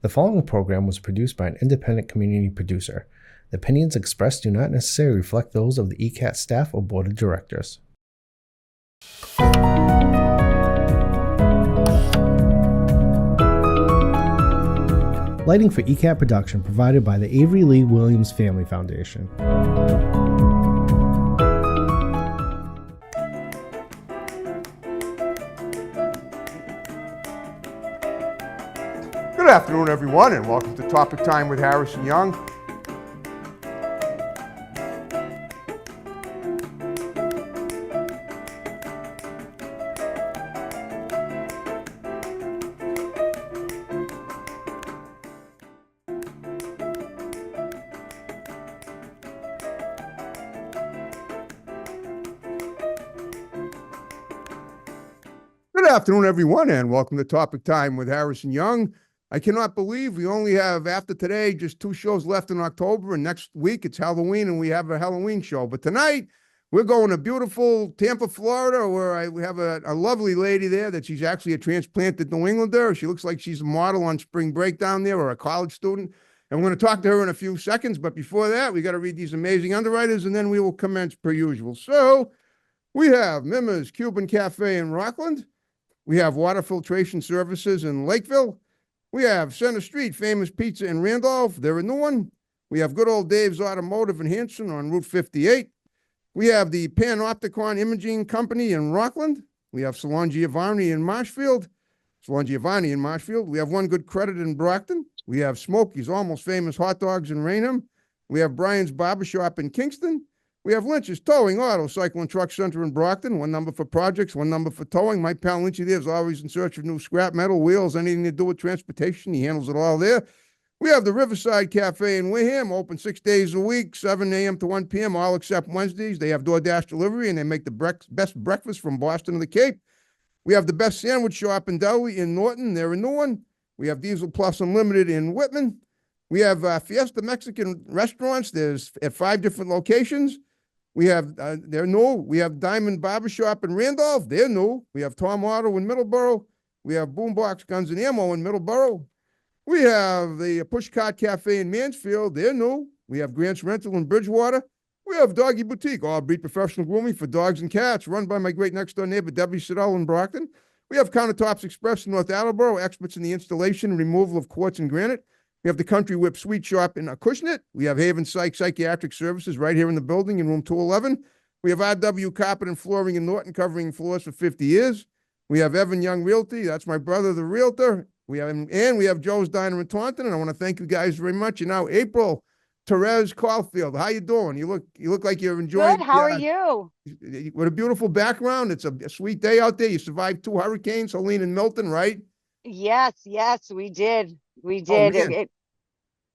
The following program was produced by an independent community producer. The opinions expressed do not necessarily reflect those of the ECAT staff or board of directors. Lighting for ECAT production provided by the Avery Lee Williams Family Foundation. Good afternoon, everyone, and welcome to Topic Time with Harrison Young. Good afternoon, everyone, and welcome to Topic Time with Harrison Young. I cannot believe we only have, after today, just 2 shows left in October, and next week it's Halloween, and we have a Halloween show. But tonight, we're going to beautiful Tampa, Florida, where we have a lovely lady there that she's actually a transplanted New Englander. She looks like she's a model on spring break down there, or a college student. And we're going to talk to her in a few seconds, but before that, we got to read these amazing underwriters, and then we will commence per usual. So, we have Mimma's Cuban Cafe in Rockland. We have Water Filtration Services in Lakeville. We have Center Street Famous Pizza in Randolph. They're a new one. We have Good Old Dave's Automotive in Hanson on Route 58. We have the Panopticon Imaging Company in Rockland. We have Salon Giovanni in Marshfield. We have One Good Credit in Brockton. We have Smokey's Almost Famous Hot Dogs in Raynham. We have Brian's Barbershop in Kingston. We have Lynch's Towing, Auto, Cycle, and Truck Center in Brockton. 1 number for projects, 1 number for towing. My pal Lynchy there is always in search of new scrap metal, wheels, anything to do with transportation. He handles it all there. We have the Riverside Cafe in Wareham, open 6 days a week, 7 a.m. to 1 p.m., all except Wednesdays. They have DoorDash delivery, and they make the best breakfast from Boston to the Cape. We have the Best Sandwich Shop in Deli in Norton. They're a new one. We have Diesel Plus Unlimited in Whitman. We have Fiesta Mexican Restaurants. There's at 5 different locations. We have, they're new. We have Diamond Barbershop in Randolph. They're new. We have Tom Auto in Middleborough. We have Boombox Guns and Ammo in Middleborough. We have the Pushcart Cafe in Mansfield. They're new. We have Grant's Rental in Bridgewater. We have Doggy Boutique, all breed professional grooming for dogs and cats, run by my great next-door neighbor, Debbie Siddell in Brockton. We have Countertops Express in North Attleboro, experts in the installation and removal of quartz and granite. We have the Country Whip Sweet Shop in Acushnet. We have Haven Psychiatric Services right here in the building in room 211. We have RW Carpet and Flooring in Norton, covering floors for 50 years. We have Evan Young Realty. That's my brother, the realtor. We have Joe's Diner in Taunton, and I want to thank you guys very much. And now April, Terez Caulfield. How you doing? You look like you're enjoying. Good. How are you? With a beautiful background. It's a sweet day out there. You survived 2 hurricanes, Helene and Milton, right? Yes, we did. We Oh, did.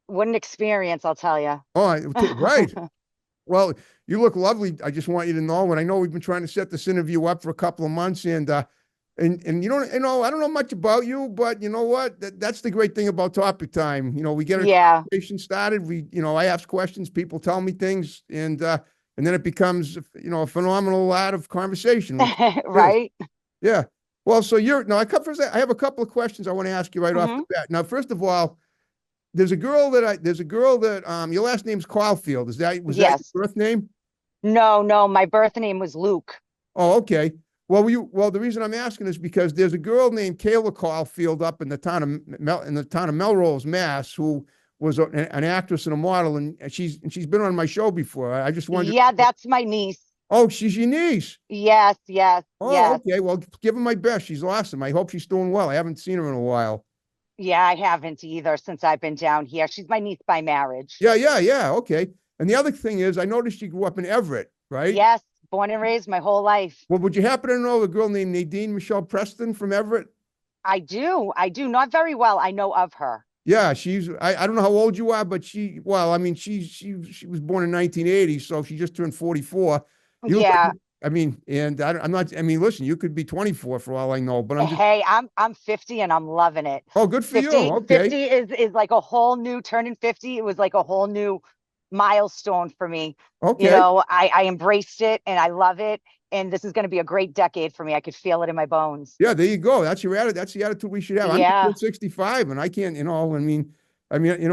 What an experience, I'll tell you. Oh, right. Well, you look lovely. I just want you to know, and I know we've been trying to set this interview up for a couple of months, and you know, I don't know much about you, but you know what? That's the great thing about Topic Time. You know, we get a conversation started. I ask questions, people tell me things, and then it becomes, a phenomenal lot of conversation. Right? Yeah. Well, so I have a couple of questions I want to ask you right off the bat. Now, first of all, there's a girl that your last name's Caulfield. Was that your birth name? No, my birth name was Luke. Oh, okay. Well, the reason I'm asking is because there's a girl named Kayla Caulfield up in the town of Melrose, Mass, who was an actress and a model, and she's been on my show before. I just wondered. Yeah, that's my niece. Oh, she's your niece. Yes. Oh, okay. Well, give her my best. She's awesome. I hope she's doing well. I haven't seen her in a while. Yeah, I haven't either since I've been down here. She's my niece by marriage. Yeah. Okay. And the other thing is, I noticed you grew up in Everett, right? Yes, born and raised my whole life. Well, would you happen to know a girl named Nadine Michelle Preston from Everett? I do. Not very well. I know of her. Yeah, I don't know how old you are, but she was born in 1980, so she just turned 44. Listen, you could be 24 for all I know, but I'm 50 and I'm loving it. Oh, good for 50, you. Okay. 50 is like a whole new, turning 50. It was like a whole new milestone for me. Okay. I embraced it and I love it. and this is going to be a great decade for me. I could feel it in my bones. Yeah, there you go. That's your attitude. That's the attitude we should have. I'm Yeah. 65 and I can't,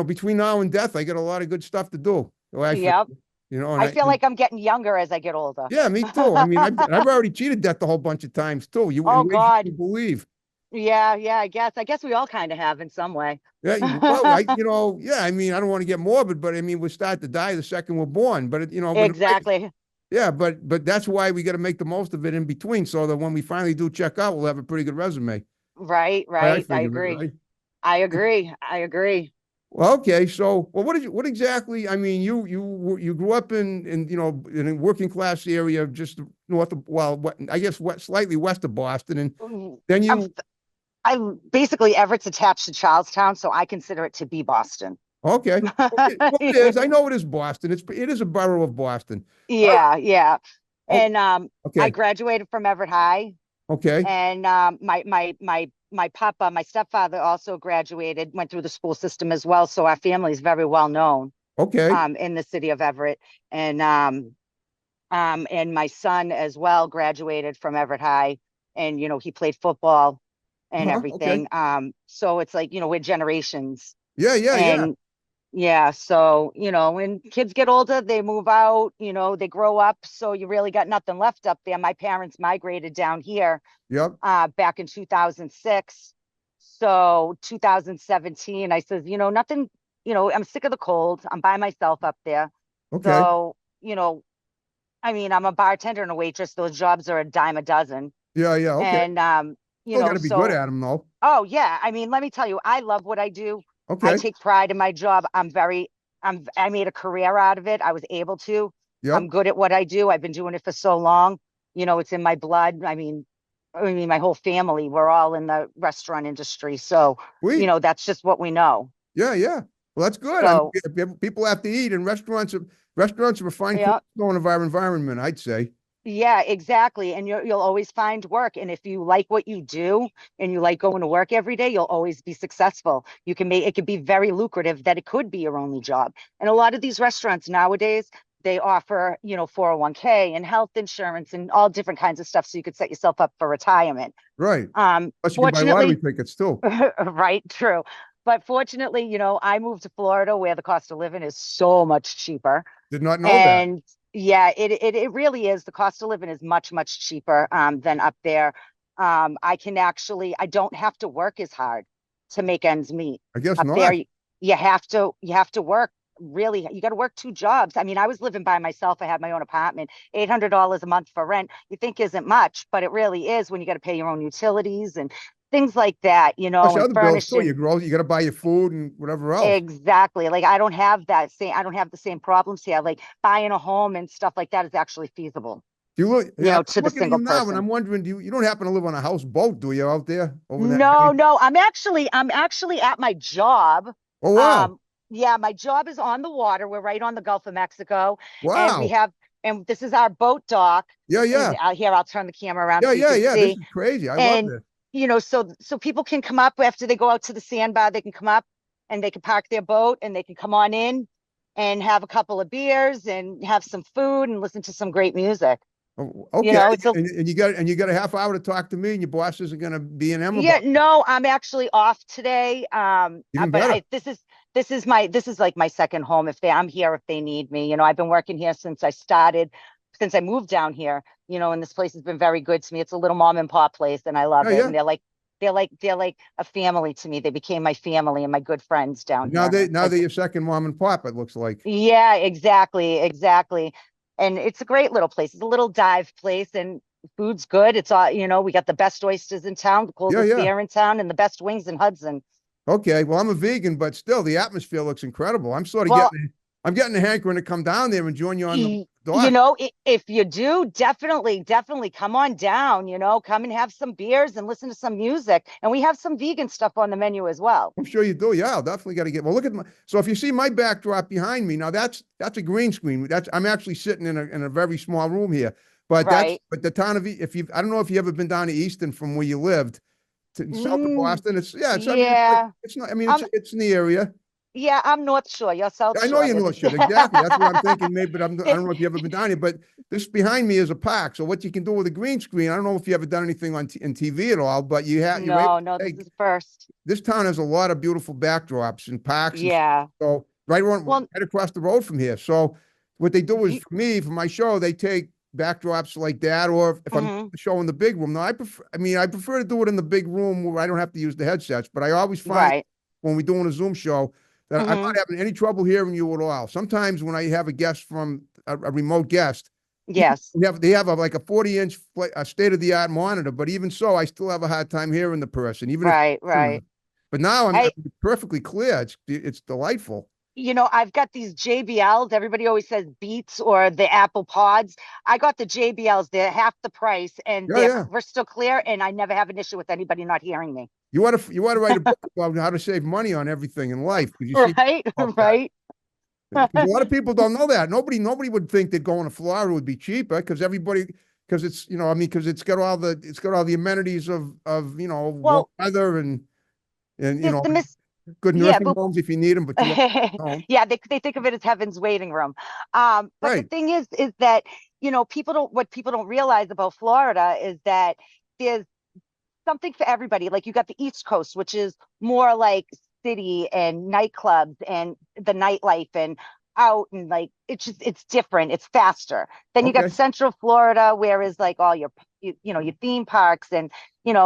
between now and death, I got a lot of good stuff to do. The way I feel, Yep. and I feel like I'm getting younger as I get older. yeah, me too. I mean, I've already cheated death a whole bunch of times too. Oh In ways you God. can believe. Yeah, I guess we all kind of have in some way. Yeah, yeah. I mean, I don't want to get morbid, but I mean, we start to die the second we're born. But Exactly. yeah, but that's why we got to make the most of it in between, so that when we finally do check out, we'll have a pretty good resume. Right. I I figured it, agree. right? I agree. Well, okay. So, well, what exactly? I mean, you grew up in a working class area just north of, I guess slightly west of Boston, and then I'm, I basically Everett's attached to Charlestown, so I consider it to be Boston. okay. Well, it is. I know it is Boston. It is a borough of Boston. Yeah. Oh, And okay. I graduated from Everett High, Okay. and my stepfather also graduated, went through the school system as well. So our family is very well known Okay. in the city of Everett. And my son as well graduated from Everett High, and he played football and Okay. everything. So it's like, we're generations. Yeah. And yeah, so when kids get older, they move out, they grow up. So you really got nothing left up there. My parents migrated down here Yep. back in 2006. So 2017, I says, nothing, I'm sick of the cold. I'm by myself up there. Okay. So, I mean, I'm a bartender and a waitress. Those jobs are a dime a dozen. Yeah. Okay. And Still got to be good at them, though. oh yeah, I mean, let me tell you, I love what I do. I Okay. take pride in my job. I made a career out of it. I was able to. Yep. I'm good at what I do. I've been doing it for so long. It's in my blood. I mean, my whole family, we're all in the restaurant industry. So, that's just what we know. Yeah. Well, that's good. So, people have to eat, and restaurants are a fine yeah. cornerstone of our environment, I'd say. Yeah, exactly. And you'll always find work. And if you like what you do and you like going to work every day, you'll always be successful. It could be very lucrative that it could be your only job. And a lot of these restaurants nowadays, they offer, 401k and health insurance and all different kinds of stuff. So you could set yourself up for retirement. Right. Plus you can buy lottery tickets too. Right, true. But fortunately, I moved to Florida where the cost of living is so much cheaper. Did not know that. And yeah, it really is. The cost of living is much, much cheaper than up there. I don't have to work as hard to make ends meet. I guess Up not. there, you have to work really. You got to work two jobs. I mean, I was living by myself. I had my own apartment, $800 a month for rent. You think isn't much, but it really is when you got to pay your own utilities and things like that, Plus and other bills too. furnishing. You got to buy your food and whatever else. Exactly. Like I don't have the same problems here. Like buying a home and stuff like that is actually feasible. Do you look, To the single now, and person. I'm wondering, you don't happen to live on a houseboat, do you, out there? No. I'm actually at my job. Oh wow. Yeah, my job is on the water. We're right on the Gulf of Mexico. Wow. And this is our boat dock. Yeah. And out here, I'll turn the camera around. Yeah. So you can see. This is crazy. I love this. So people can come up after they go out to the sandbar. They can come up and they can park their boat and they can come on in and have a couple of beers and have some food and listen to some great music. Oh, okay. And you got a half hour to talk to me, and your boss isn't going to be in Emma. Yeah, no, I'm actually off today. Even better. This is like my second home. I'm here if they need me. I've been working here since I moved down here. And this place has been very good to me. It's a little mom and pop place, and I love it. Yeah. And they're like a family to me. They became my family and my good friends down here. Now they're your second mom and pop, it looks like. Yeah, exactly. And it's a great little place. It's a little dive place, and food's good. It's all, we got the best oysters in town, the coldest beer in town, and the best wings in Hudson. Okay, well, I'm a vegan, but still, the atmosphere looks incredible. I'm sort of getting a hankering to come down there and join you on the dock. If you do, definitely come on down, come and have some beers and listen to some music. And we have some vegan stuff on the menu as well. I'm sure you do. Yeah, I'll definitely got to get, well, look at so if you see my backdrop behind me, now that's a green screen. I'm actually sitting in a very small room here, but but the town of, I don't know if you ever been down to Easton from where you lived to south of Boston. It's in the area. Yeah, I'm North Shore, you're South I know Shore. you know shit. Exactly. That's what I'm thinking. Maybe, but I don't know if you ever been down here. But this behind me is a park. So what you can do with a green screen, I don't know if you ever done anything on in TV at all, but you're able No, to no, this take. is first. This town has a lot of beautiful backdrops and parks and stuff. Yeah. So Well, right across the road from here. So what they do is you, for me, for my show, they take backdrops like that, or if I'm mhm, showing the big room. Now I prefer to do it in the big room where I don't have to use the headsets, but I always find right. when we're doing a Zoom show that I'm not Hmm. having any trouble hearing you at all. Sometimes when I have a guest from a remote guest, Yes. they have like a 40-inch state of the art monitor, but even so, I still have a hard time hearing the person, even if. Right, right. But now I'm I, perfectly clear. It's delightful. I've got these JBLs. Everybody always says Beats or the Apple Pods. I got the JBLs. They're half the price and Yeah, they're yeah. crystal clear. And I never have an issue with anybody not hearing me. You ought to write a book about how to save money on everything in life because you see Right, about that. right. Because a lot of people don't know that. Nobody would think that going to Florida would be cheaper because it's because it's got all the amenities of warm Well, weather and there's the miss. good Yeah, nursing but homes if you need them, but you want home. yeah, they think of it as heaven's waiting room. But the Right. thing is that, people don't realize about Florida is that there's something for everybody. Like you got the East Coast, which is more like city and nightclubs and the nightlife and out and like it's different. It's faster. Then you got Okay. Central Florida, where is like all your theme parks and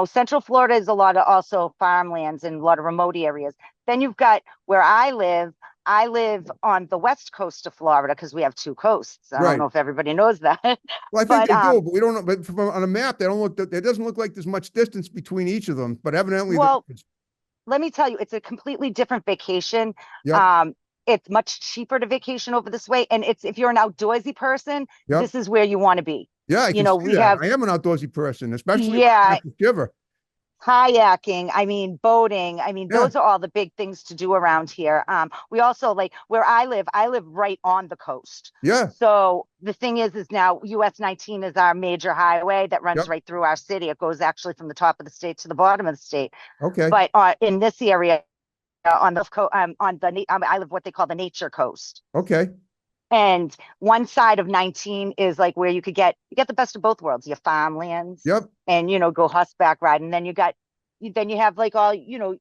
Central Florida is a lot of also farmlands and a lot of remote areas. Then you've got where I live. I live on the west coast of Florida because we have two coasts. I don't Right. know if everybody knows that, Well, I think but they do, but we don't know. But on a map, they don't look. It doesn't look like there's much distance between each of them. But evidently, there well, is. let me tell you, it's a completely different vacation. Yep. Um, it's much cheaper to vacation over this way. And if you're an outdoorsy person, Yep. this is where you want to be. Yeah, I can see We that. have, I am an outdoorsy person, especially if I yeah, have to shiver. kayaking, I mean, boating. I mean, Yeah. those are all the big things to do around here. We also like where I live right on the coast. Yeah. So the thing is now US 19 is our major highway that runs Yep. right through our city. It goes actually from the top of the state to the bottom of the state. Okay. But in this area, I live what they call the nature coast. Okay. And one side of 19 is like where you get the best of both worlds, your farmlands Yep. and go horseback riding. And then you have like all, your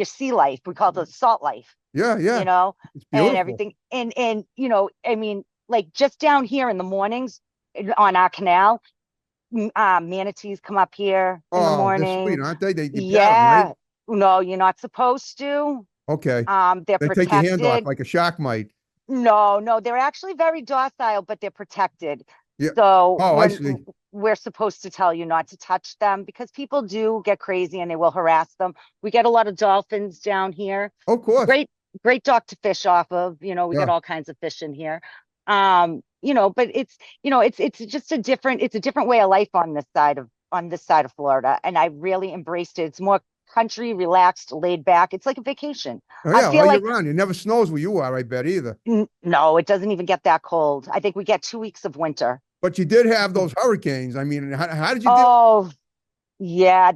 sea life. We call it the salt life, Yeah. Yeah. It's and beautiful. everything. And I mean, like just down here in the mornings on our canal, manatees come up here in the Oh, they're morning. sweet, aren't they? You pat them, right? Yeah. No, you're not supposed to. Okay. They're They take your hand off protected. like a shark might. No, no, they're actually very docile, but they're protected. Yeah. So Oh, I see. we're supposed to tell you not to touch them because people do get crazy and they will harass them. We get a lot of dolphins down here. Of course. Great, great dock to fish off of. We Yeah. get all kinds of fish in here. But it's just it's a different way of life on this side of Florida. And I really embraced it. It's more country, relaxed, laid back. It's like a vacation. Oh, I yeah. feel All like year round. It never snows where you are, I bet either. No, it doesn't even get that cold. I think we get 2 weeks of winter. But you did have those hurricanes. I mean, how did you deal? Oh, yeah,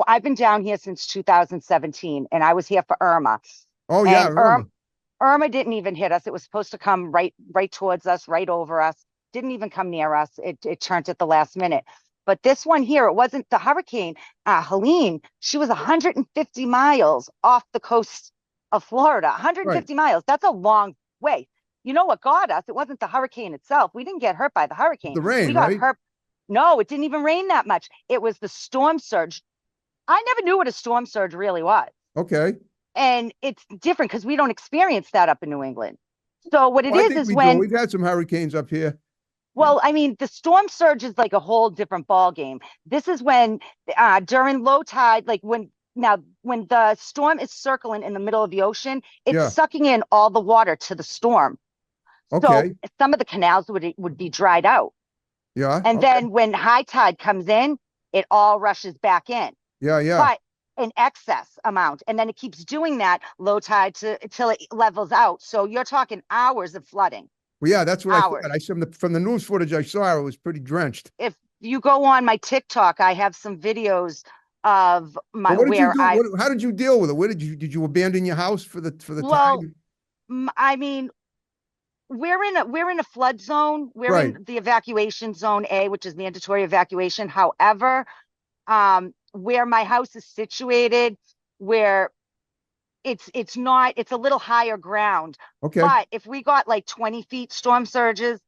I've been down here since 2017 and I was here for Irma. Oh, yeah, And Irma. Irma didn't even hit us. It was supposed to come right towards us, right over us. Didn't even come near us. It turned at the last minute. But this one here, it wasn't the hurricane. Helene, she was 150 miles off the coast of Florida. Right. 150 miles. That's a long way. You know what got us? It wasn't the hurricane itself. We didn't get hurt by the hurricane. The rain, We got right? hurt. No, it didn't even rain that much. It was the storm surge. I never knew what a storm surge really was. Okay. And it's different because we don't experience that up in New England. So what it Well, I think is we do. when, We've had some hurricanes up here. well, I mean, the storm surge is like a whole different ball game. This is when during low tide, like when the storm is circling in the middle of the ocean, it's Yeah. sucking in all the water to the storm. So Okay. some of the canals would be dried out. Yeah. And Okay. then when high tide comes in, it all rushes back in. Yeah. Yeah. But an excess amount. And then it keeps doing that low tide until it levels out. So you're talking hours of flooding. Well, yeah, that's what I Hours. thought. From the news footage I saw, it was pretty drenched. If you go on my TikTok, I have some videos of my But what did you where do? How did you deal with it? Where did you abandon your house for the well, time? I mean, we're in a flood zone. We're Right. in the evacuation zone A, which is mandatory evacuation. However, where my house is situated, where it's not, it's a little higher ground. Okay. But if we got like 20 feet storm surges,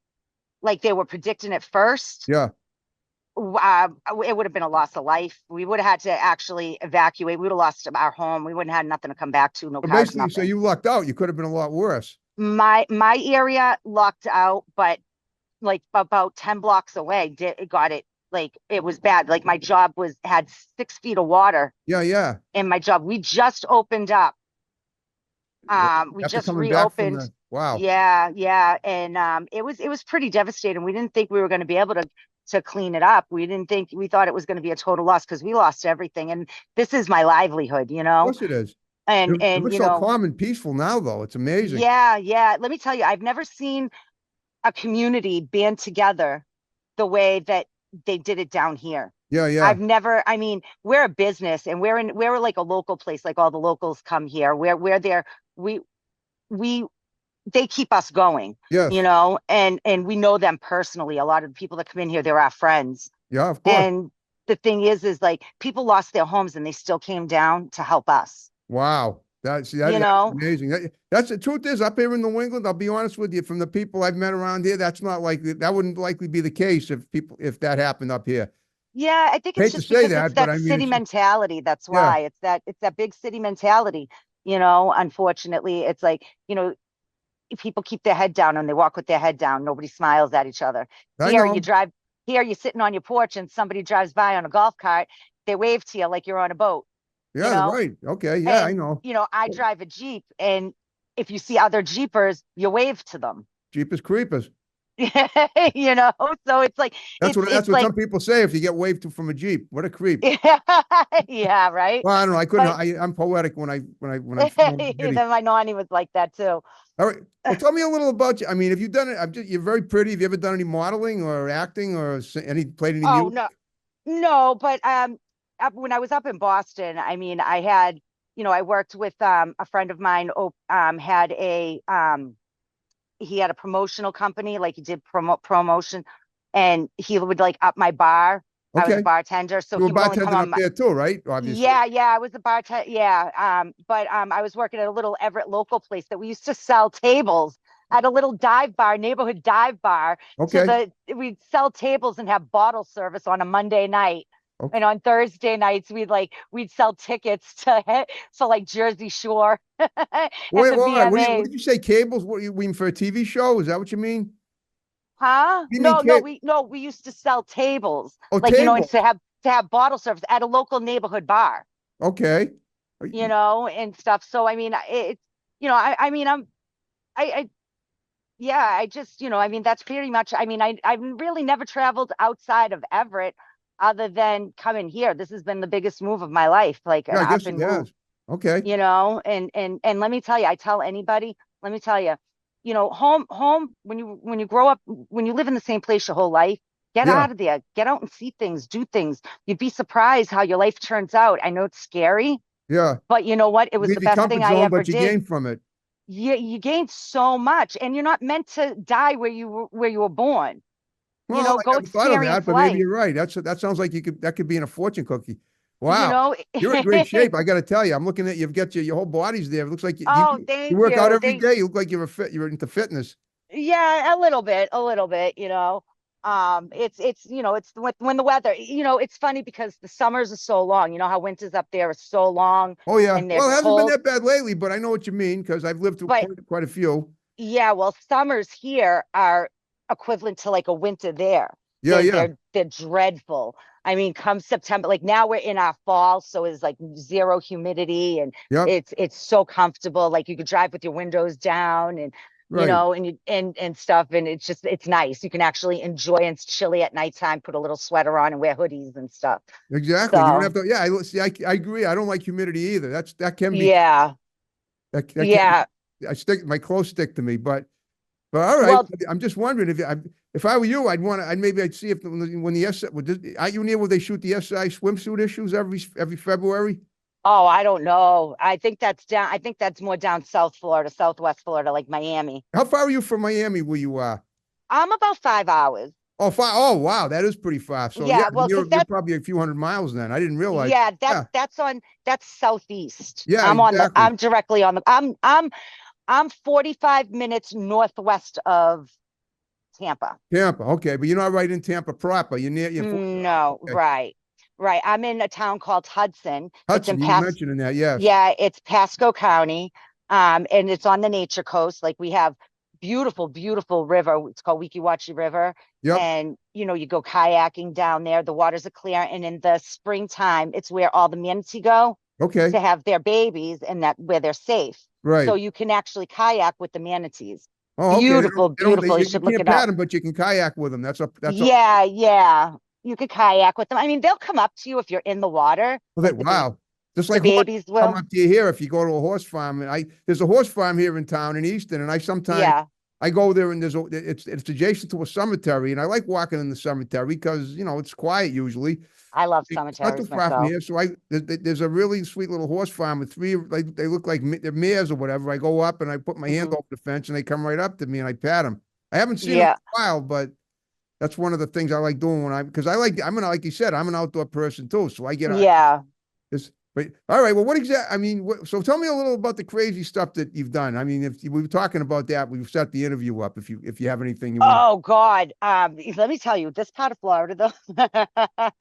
like they were predicting at first, Yeah. it would have been a loss of life. We would have had to actually evacuate. We would have lost our home. We wouldn't have had nothing to come back to, no But cars, basically, so nothing. you lucked out. You could have been a lot worse. My area locked out, but like about 10 blocks away, it got it, like it was bad. Like my job had 6 feet of water Yeah, yeah. in my job. We just opened up. We After just coming back from reopened. the wow. Yeah, yeah. And it was pretty devastating. We didn't think we were going to be able to clean it up. We thought it was going to be a total loss because we lost everything. And this is my livelihood, Of course it is. And It looks so calm and peaceful now, though. It's amazing. yeah, yeah. Let me tell you, I've never seen a community band together the way that they did it down here. Yeah, yeah. I've never, I mean, we're a business and we're like a local place, like all the locals come here. We're there. We we they keep us going, Yes. and we know them personally. A lot of the people that come in here, they're our friends. Yeah, of course. And the thing is like people lost their homes and they still came down to help us. Wow. That's You that's know, amazing. That's the truth is up here in New England, I'll be honest with you, from the people I've met around here, that's not likely. That wouldn't likely be the case if that happened up here. yeah, I think it's Hate to just say because it's that, but that I mean, city it's just, mentality. That's yeah, why it's that big city mentality. Unfortunately, it's like, people keep their head down and they walk with their head down. Nobody smiles at each other. I Here you know. drive, here you're sitting on your porch and somebody drives by on a golf cart. They wave to you like you're on a boat, you Yeah, know? right. Okay. Yeah, I And, know. I drive a Jeep, and if you see other Jeepers, you wave to them. Jeepers creepers. you know, so it's like That's what it's that's what like some people say if you get waved to from a Jeep. What a creep. yeah, right. Well, I don't know. I couldn't. But I'm poetic when I then my nanny was like that too. All right. Well, tell me a little about you. I mean, have you done it? You're very pretty. Have you ever done any modeling or acting or played any Oh music? no, no, but when I was up in Boston, I mean, I had, I worked with a friend of mine. Had a he had a promotional company, like he did promotion, and he would like up my bar. I was a Okay. bartender, so You were he would only come bartending on up my. there too, right? Obviously. Yeah, yeah, I was a bartender. Yeah, but I was working at a little Everett local place that we used to sell tables at a little dive bar, neighborhood dive bar. Okay. We'd sell tables and have bottle service on a Monday night. Okay. And on Thursday nights, we'd sell tickets to like Jersey Shore and Wait, the all right. What VMAs. did you say? Cables? What you mean for a TV show? Is that what you mean? Huh? You mean No, no, cable? we used to sell tables, Oh, like, and tables. to have bottle service at a local neighborhood bar, Okay. and stuff. So I mean, it's, I mean, I yeah, I just, I mean, that's pretty much, I mean, I've really never traveled outside of Everett other than coming here. This has been the biggest move of my life, like Yeah, an I up guess it and move, has. Okay. and let me tell you, I tell anybody, let me tell you, home, when you grow up, when you live in the same place your whole life, get Yeah. out of there, get out and see things, do things. You'd be surprised how your life turns out. I know it's scary, Yeah. but you know what? It was the Leave your best thing comfort I zone, ever but you did. gain from it. You gain so much, and you're not meant to die where you were born. Well, I Go never thought of that, experience but maybe life. you're right. That sounds like that could be in a fortune cookie. You Wow. know. You're in great shape. I got to tell you, I'm looking at you've got your whole body's there. It looks like Oh, you thank work out you. every day. You look like you're into fitness. Yeah, a little bit, a little bit. It's when the weather. It's funny because the summers are so long. You know how winters up there are so long Oh yeah. and they're Well, it hasn't been cold. that bad lately, but I know what you mean because I've lived through But quite a few. yeah, well, summers here are equivalent to like a winter there. Yeah, They're yeah. they're they're dreadful. I mean, come September, like now we're in our fall, so it's like zero humidity and Yep. it's so comfortable. Like you could drive with your windows down and Right. and stuff, and it's nice. You can actually enjoy, and it's chilly at nighttime, put a little sweater on and wear hoodies and stuff. Exactly. You don't have So to. Yeah. See, I agree. I don't like humidity either. That can be yeah, that can yeah. my clothes stick to me, but But all right, Well, I'm just wondering if I were you, I'd see if when the SI, are you near where they shoot the SI swimsuit issues every February? oh, I don't know. I think that's more down South Florida, Southwest Florida, like Miami. How far are you from Miami where you are? I'm about 5 hours. Oh, far. Oh, wow, that is pretty far. So yeah, Yeah, well, because you're probably a few hundred miles then. I didn't realize. yeah, Yeah, that's southeast. yeah, exactly. I'm directly on the I'm 45 minutes northwest of Tampa. Tampa, okay, but you're not right in Tampa proper. You're near. No, Okay. right. Right. I'm in a town called Hudson. It's in Hudson, you were mentioning that, yes. Yeah, it's Pasco County. And it's on the nature coast. Like we have beautiful, beautiful river. It's called Weeki River. Yep. And you go kayaking down there. The waters are clear. And in the springtime, it's where all the manatee go Okay. to have their babies and that where they're safe. Right. So you can actually kayak with the manatees. Oh, okay. Beautiful, beautiful. You You should look can't it up. pat them, but you can kayak with them. That's a. Yeah, yeah. You could kayak with them. I mean, they'll come up to you if you're in the water. Like Wow. Just the like babies horses come will. up to you here if you go to a horse farm. And there's a horse farm here in town in Easton, and I sometimes Yeah, I go there and it's adjacent to a cemetery, and I like walking in the cemetery because it's quiet usually. I love It's not too cemeteries far from myself. here. So there's a really sweet little horse farm with three, like they look like they're mares or whatever. I go up and I put my hand Mhm. over the fence and they come right up to me and I pat them. I haven't seen them in Yeah, a while, but that's one of the things I like doing because like you said, I'm an outdoor person too. So I get yeah. this. But all right, well, so tell me a little about the crazy stuff that you've done. I mean, if we were talking about that, we've set the interview up. If you have anything you want. Oh God. Let me tell you, this part of Florida, though.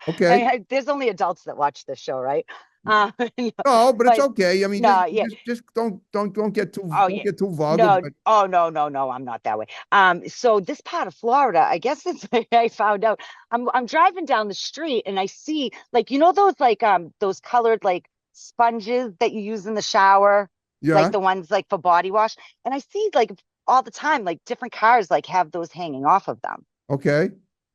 Okay. There's only adults that watch this show, right? No, but it's But okay. I mean, no, yeah. just Oh don't yeah. get too vulgar. No, But oh no, I'm not that way. So this part of Florida, I guess it's I found out. I'm driving down the street and I see like those those colored like sponges that you use in the shower, like yeah, the ones like for body wash. And I see like all the time, like different cars like have those hanging off of them. okay.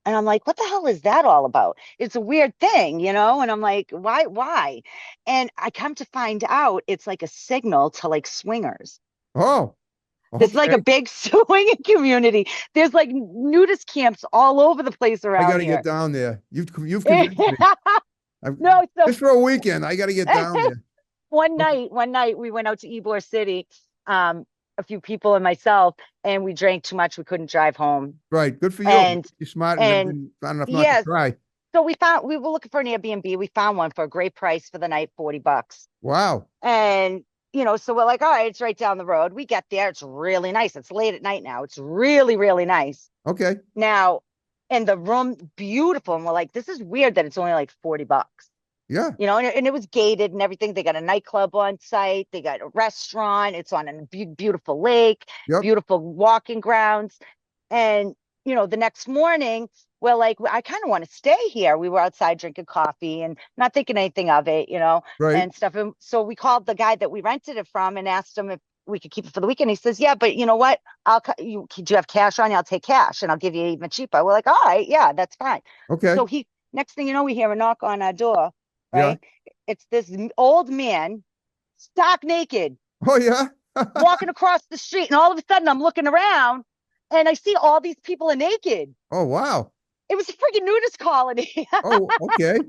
And I'm like, what the hell is that all about? It's a weird thing, And I'm like, why? And I come to find out it's like a signal to like swingers. Oh, There's like okay. a big swinging community. There's like nudist camps all over the place I got around to get here. down there. You've convinced me. No, so Just for a weekend, I got to get down there. one night we went out to Ybor City, a few people and myself, and we drank too much. We couldn't drive home. Right. Good for you. And You're smart and and not enough not to yes, try. so we were looking for an Airbnb. We found one for a great price for the night, $40. Wow. And so we're like, all right, it's right down the road. We get there. It's really nice. It's late at night now. It's really, really nice. Okay. Now, and the room, beautiful. And we're like, this is weird that it's only like $40. Yeah. And it was gated and everything. They got a nightclub on site. They got a restaurant. It's on a beautiful lake, Yep. beautiful walking grounds. And, the next morning, we're like, I kind of want to stay here. We were outside drinking coffee and not thinking anything of it, Right. and stuff. And so we called the guy that we rented it from and asked him if we could keep it for the weekend. He says, yeah, but you know what? Do you have cash on you? I'll take cash and I'll give you even cheaper. We're like, all right, yeah, that's fine. Okay. So next thing you know, we hear a knock on our door, Yeah. right? It's this old man, stark naked, Oh yeah. walking across the street. And all of a sudden I'm looking around and I see all these people are naked. Oh wow. It was a freaking nudist colony. Oh, okay.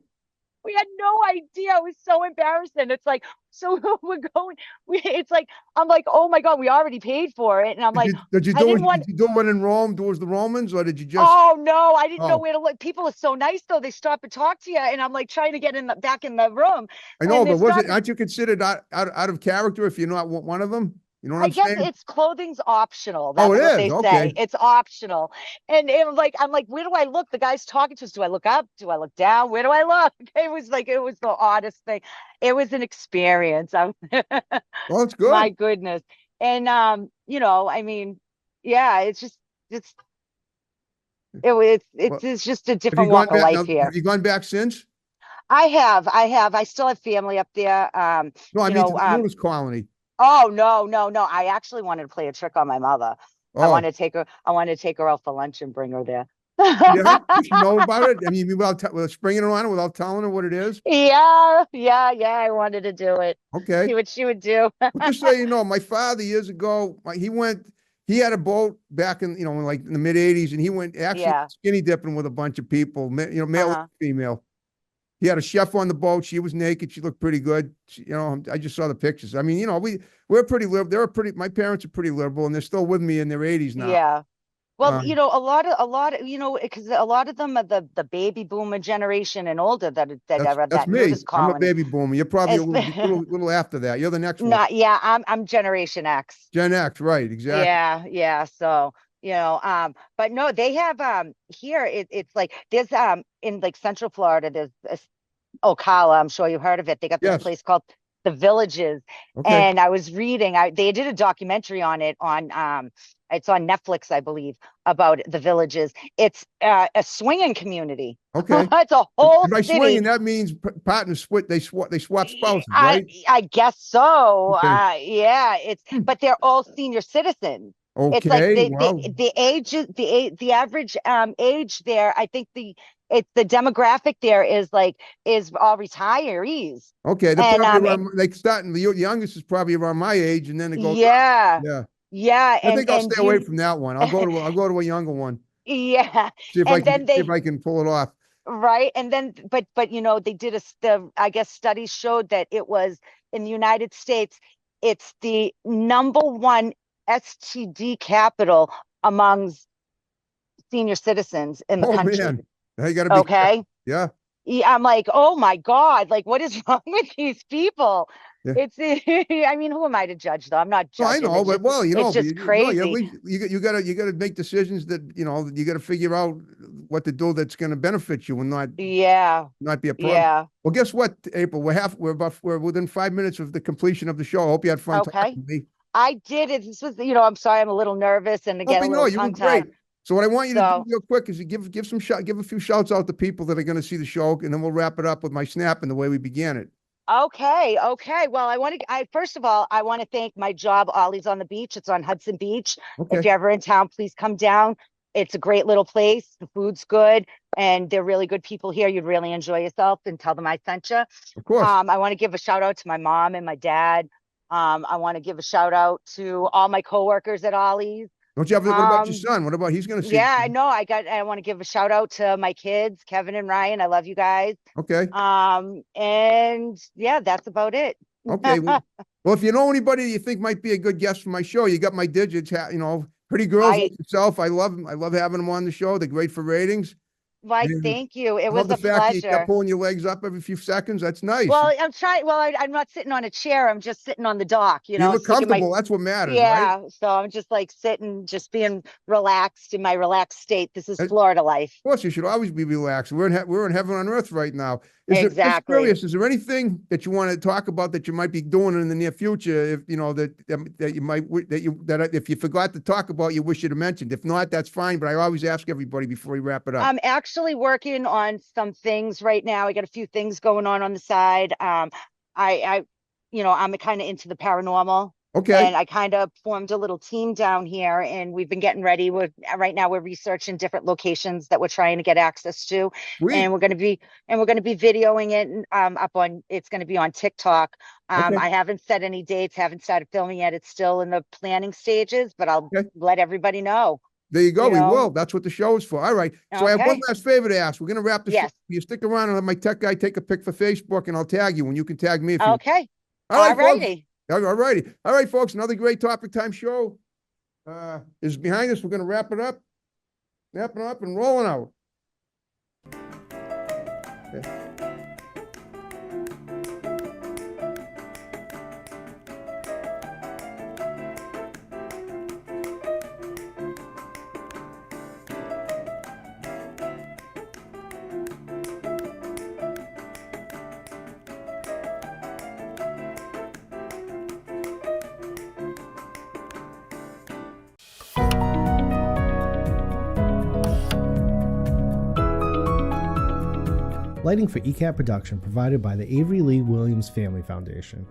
We had no idea. It was so embarrassing. It's like, so we're going, it's like, I'm like, oh my God, we already paid for it. And I'm like, Did you I didn't do want, did you do one in Rome towards the Romans, or did you just? oh no, I didn't know Oh, where to look. People are so nice though. They stop and talk to you. And I'm like trying to get back in the room. I know, And they but stop. aren't you considered out of character if you're not one of them? You know what I I'm guess saying? it's clothing's optional. Oh, That's it what is. they say. Okay. It's optional. And I'm like, where do I look? The guy's talking to us. Do I look up? Do I look down? Where do I look? It was the oddest thing. It was an experience. Well, it's good. My goodness. And I mean, yeah, it's Well, it's just a have you different gone walk of back now? life here. Have you gone back since? I still have family up there. No, I You mean know, to the nudist colony. oh no. I actually wanted to play a trick on my mother. Oh, I wanted to take her out for lunch and bring her there. yeah. Does she know about it? I mean, without springing her on it, without telling her what it is. Yeah. I wanted to do it. Okay. See what she would do. Well, just so you know, my father years ago, he went he had a boat back in, like in the mid 80s, and he went actually Yeah. skinny dipping with a bunch of people, male Uh-huh. and female. He had a chef on the boat. She was naked. She looked pretty good. I just saw the pictures. I mean, we're pretty liberal. My parents are pretty liberal, and they're still with me in their 80s now. Yeah. Well, Um, a lot of, because a lot of them are the baby boomer generation and older that are that's that me. nudist I'm a colony. baby boomer. You're probably a It's little after that. You're the next one. not, yeah, I'm Generation X. Gen X, right? Exactly. Yeah, yeah. So, but no, they have here it's like there's in like Central Florida, there's Ocala, I'm sure you've heard of it. They got this Yes. place called The Villages. Okay. And I was reading, they did a documentary on it on it's on Netflix, I believe, about The Villages. It's a swinging community. Okay. It's a whole And by city. swinging, that means partners split. They swap spouses, right? I guess so. Okay. Yeah, Hmm. but they're all senior citizens. It's like Okay. Well, the age the average age there. I think the demographic there is all retirees. okay. They're And probably around, like starting. The youngest is probably around my age, and then it goes up. yeah, Yeah. yeah, I think I'll and stay away from that one. I'll go to a younger one. yeah, See if and then see if I can pull it off. right, and then but they did I guess studies showed that it was in the United States, it's the #1 STD capital amongst senior citizens in the Oh country. man, now you got to be careful. Okay. Yeah. Yeah, I'm like, oh my God, like what is wrong with these people? Yeah. It's I mean, who am I to judge though? I'm not Well, I judging. know, It's but just, well, it's just no, crazy. at least you gotta make decisions that you gotta figure out what to do that's gonna benefit you and Yeah, not be a problem. yeah. Well, guess what, April? We're within 5 minutes of the completion of the show. I hope you had fun Okay. talking to me. I did it. This was, I'm sorry, I'm a little nervous and Oh, again a no, little you were tongue tied. great. So what I want you to do So real quick is you give a few shouts out to people that are going to see the show, and then we'll wrap it up with my snap and the way we began it. okay. Well, first of all, I want to thank my job, Ollie's on the Beach. It's on Hudson Beach. Okay. If you're ever in town, please come down. It's a great little place. The food's good, and they're really good people here. You'd really enjoy yourself, and tell them I sent you. Of course. I want to give a shout out to my mom and my dad. I want to give a shout out to all my coworkers at Ollie's. Don't you have? What about your son? What about he's going to see? Yeah, I know. I want to give a shout out to my kids, Kevin and Ryan. I love you guys. Okay. And yeah, that's about it. Okay. Well, if you know anybody you think might be a good guest for my show, you got my digits. Pretty girls like yourself. I love them. I love having them on the show. They're great for ratings. Why, And thank you. It I was love the a fact that you pleasure. kept pulling your legs up every few seconds. That's nice. Well, I'm trying. Well, I'm not sitting on a chair. I'm just sitting on the dock, You look sticking comfortable. That's what matters, right? yeah. So I'm just like sitting, just being relaxed in my relaxed state. This is Florida life. Of course, you should always be relaxed. We're in heaven on earth right now. Exactly. Just curious, is there anything that you want to talk about that you might be doing in the near future? If that if you forgot to talk about, you wish you'd have mentioned. If not, that's fine. But I always ask everybody before we wrap it up. I'm actually working on some things right now. I got a few things going on the side. I'm kind of into the paranormal. Okay. And I kind of formed a little team down here, and we've been getting ready. Right now we're researching different locations that we're trying to get access to. Sweet. And we're going to be videoing it it's going to be on TikTok. Okay. I haven't set any dates, haven't started filming yet. It's still in the planning stages, but I'll let everybody know. There you go. We will. That's what the show is for. All right. So I have one last favor to ask. We're going to wrap the show. You stick around and let my tech guy take a pic for Facebook, and I'll tag you, and you can tag me if you Okay. All right, righty. All righty. All right, folks. Another great Topic Time show is behind us. We're going to wrap it up. Wrapping up and rolling out. Okay. Lighting for ECAT production provided by the Avery Lee Williams Family Foundation.